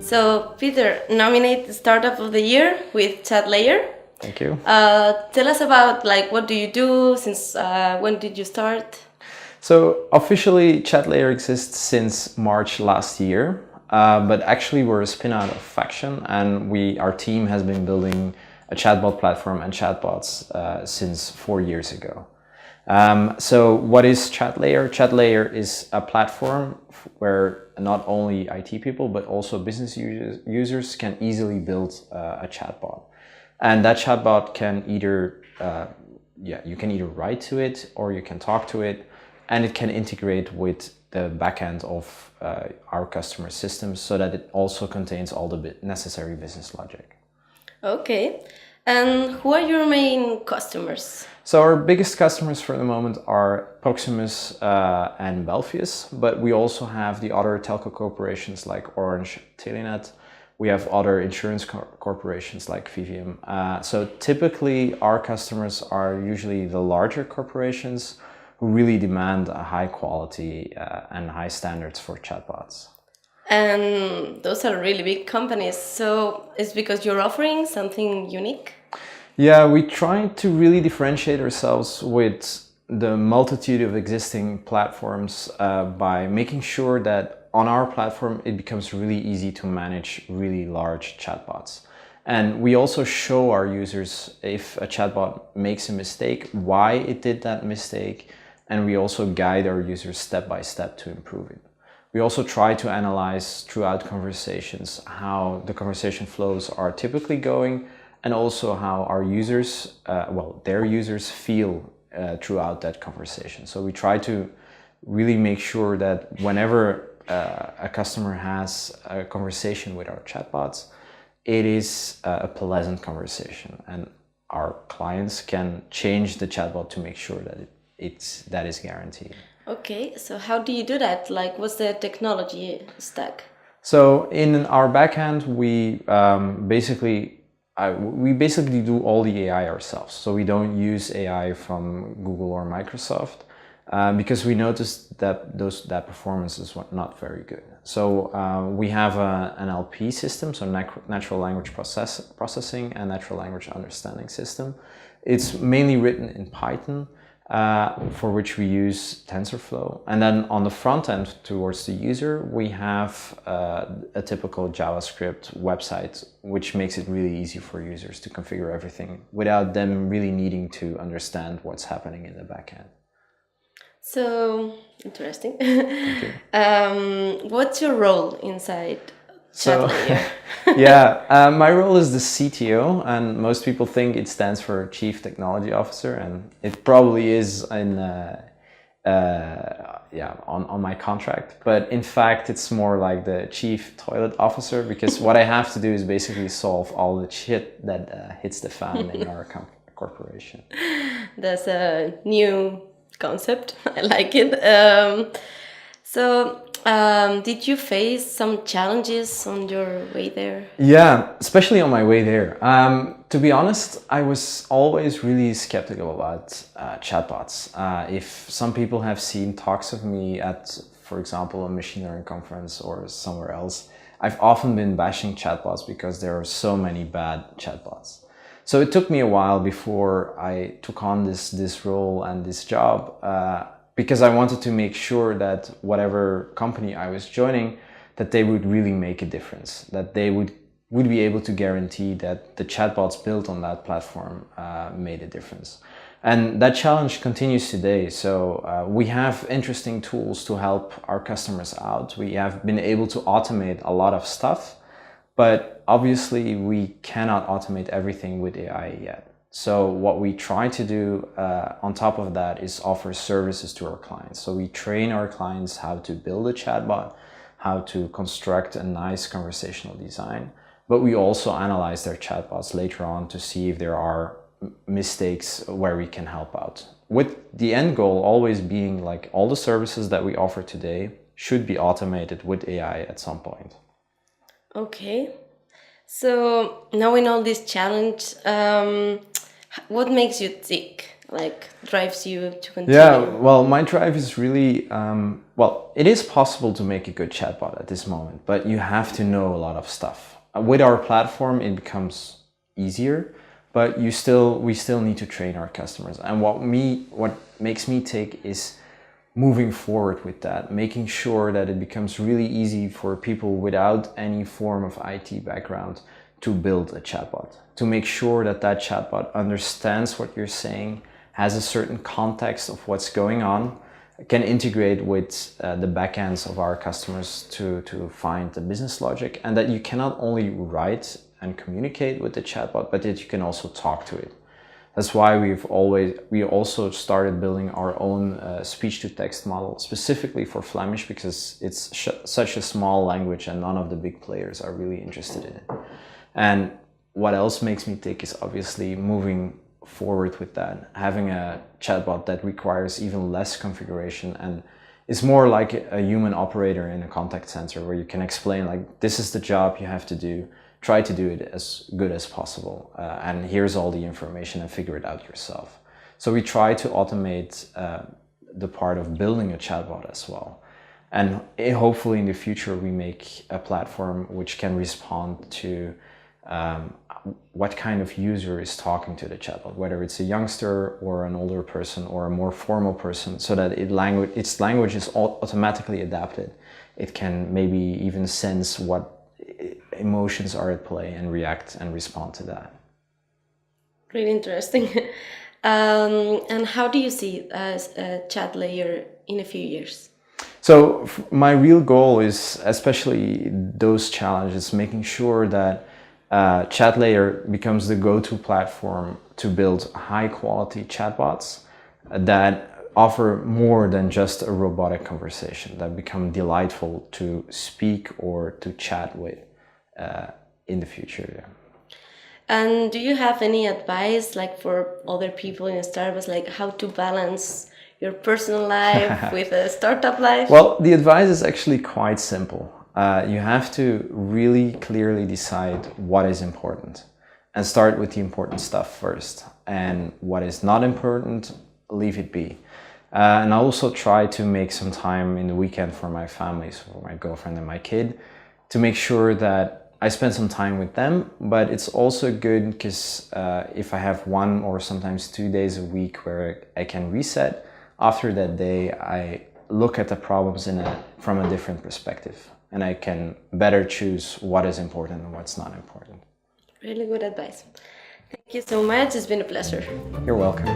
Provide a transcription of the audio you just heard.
So, Peter, nominate the Startup of the Year with Chatlayer. Thank you. Tell us about what do you do, since when did you start? So officially Chatlayer exists since March last year, but actually we're a spin-out of Faction, and our team has been building a chatbot platform and chatbots since 4 years ago. So what is Chatlayer? Chatlayer is a platform where not only IT people, but also business users can easily build a chatbot. And that chatbot can either, you can either write to it or you can talk to it, and it can integrate with the backend of our customer systems so that it also contains all the necessary business logic. Okay. And who are your main customers? So our biggest customers for the moment are Proximus and Belfius, but we also have the other telco corporations like Orange, Telenet. We have other insurance corporations like VVM. So typically our customers are usually the larger corporations who really demand a high quality and high standards for chatbots. And those are really big companies. So it's because you're offering something unique? Yeah, we try to really differentiate ourselves with the multitude of existing platforms by making sure that on our platform it becomes really easy to manage really large chatbots. And we also show our users if a chatbot makes a mistake, why it did that mistake, and we also guide our users step by step to improve it. We also try to analyze throughout conversations how the conversation flows are typically going, and also how our users, their users feel throughout that conversation. So we try to really make sure that whenever a customer has a conversation with our chatbots, it is a pleasant conversation, and our clients can change the chatbot to make sure that that is guaranteed. Okay, so how do you do that? What's the technology stack? So in our backend, we basically do all the AI ourselves. So we don't use AI from Google or Microsoft because we noticed that that performance is not very good. So we have an NLP system, so natural language processing and natural language understanding system. It's mainly written in Python, for which we use TensorFlow. And then on the front end towards the user, we have a typical JavaScript website, which makes it really easy for users to configure everything without them really needing to understand what's happening in the backend. So interesting. Thank you. What's your role inside Chatlayer? Yeah, my role is the CTO, and most people think it stands for Chief Technology Officer, and it probably is on my contract. But in fact, it's more like the Chief Toilet Officer, because what I have to do is basically solve all the shit that hits the fan in our corporation. That's a new concept. I like it. Did you face some challenges on your way there? Yeah, especially on my way there. To be honest, I was always really skeptical about chatbots. If some people have seen talks of me at, for example, a machine learning conference or somewhere else, I've often been bashing chatbots because there are so many bad chatbots. So it took me a while before I took on this role and this job, because I wanted to make sure that whatever company I was joining, that they would really make a difference, that they would be able to guarantee that the chatbots built on that platform made a difference. And that challenge continues today. So we have interesting tools to help our customers out. We have been able to automate a lot of stuff, but obviously we cannot automate everything with AI yet. So what we try to do on top of that is offer services to our clients. So we train our clients how to build a chatbot, how to construct a nice conversational design, but we also analyze their chatbots later on to see if there are mistakes where we can help out. With the end goal always being like all the services that we offer today should be automated with AI at some point. Okay, so knowing all this challenge, what makes you tick? like drives you to continue? Yeah, well, my drive is really, well, it is possible to make a good chatbot at this moment, but you have to know a lot of stuff. With our platform, it becomes easier, but we still need to train our customers. And what makes me tick is moving forward with that, making sure that it becomes really easy for people without any form of IT background to build a chatbot, to make sure that that chatbot understands what you're saying, has a certain context of what's going on, can integrate with the backends of our customers to find the business logic, and that you cannot only write and communicate with the chatbot, but that you can also talk to it. That's why we also started building our own speech-to-text model specifically for Flemish, because it's such a small language and none of the big players are really interested in it. And what else makes me tick is obviously moving forward with that, having a chatbot that requires even less configuration and is more like a human operator in a contact center, where you can explain, like, this is the job you have to do, try to do it as good as possible, and here's all the information, and figure it out yourself. So we try to automate the part of building a chatbot as well. And hopefully in the future we make a platform which can respond to what kind of user is talking to the chatbot, whether it's a youngster or an older person or a more formal person, so that its language is automatically adapted. It can maybe even sense what emotions are at play and react and respond to that. Really interesting. And how do you see as a Chatlayer in a few years? So my real goal is, especially those challenges, making sure that Chatlayer becomes the go-to platform to build high-quality chatbots that offer more than just a robotic conversation, that become delightful to speak or to chat with in the future. Yeah. And do you have any advice, like, for other people in startups, like how to balance your personal life with a startup life? Well, the advice is actually quite simple. You have to really clearly decide what is important and start with the important stuff first. And what is not important, leave it be. And I also try to make some time in the weekend for my family, so for my girlfriend and my kid, to make sure that I spend some time with them. But it's also good because if I have 1 or sometimes 2 days a week where I can reset, after that day I look at the problems from a different perspective, and I can better choose what is important and what's not important. Really good advice. Thank you so much. It's been a pleasure. You're welcome.